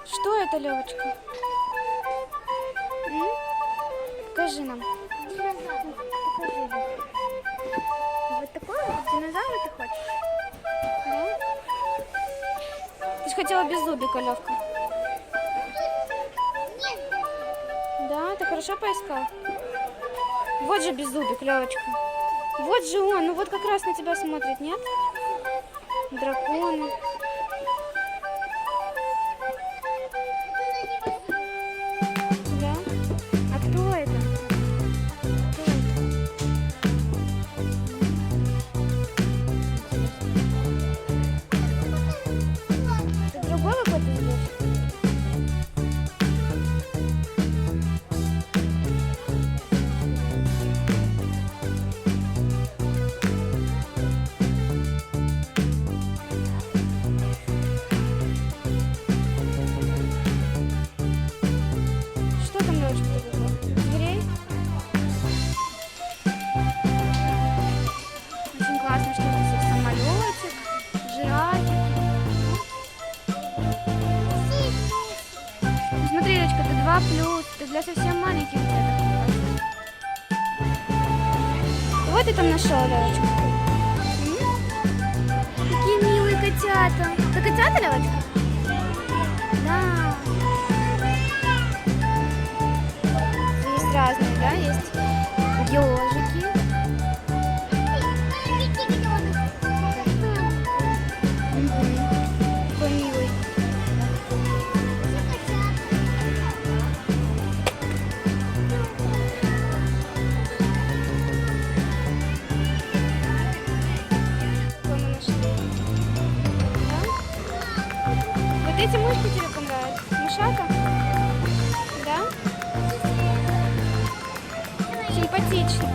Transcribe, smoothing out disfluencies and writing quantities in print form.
Что это, Левочка? Покажи нам. Покажи. Вот такой вот динозавр ты хочешь? Да? Ты же хотела беззубика, Левка. Да, ты хорошо поискал? Вот же беззубик, Левочка. Вот же он, ну вот как раз на тебя смотрит, нет? Драконы. Да? А кто это? Кто это? Это другой какой-то зверь? Что там, Левочка, привезла? Зверей? Очень классно, что здесь есть самолетик, жирафик. Ну, смотри, Левочка, это 2+, это для совсем маленьких деток. Вот ты там нашел, Левочка. Какие милые котята. Это котята, Левочка? Да. Есть разные, да? Есть ежики. Какой милый. Какой мы нашли? Да? Вот эти мышки тебе понравятся? Мышата? Да? Симпатично.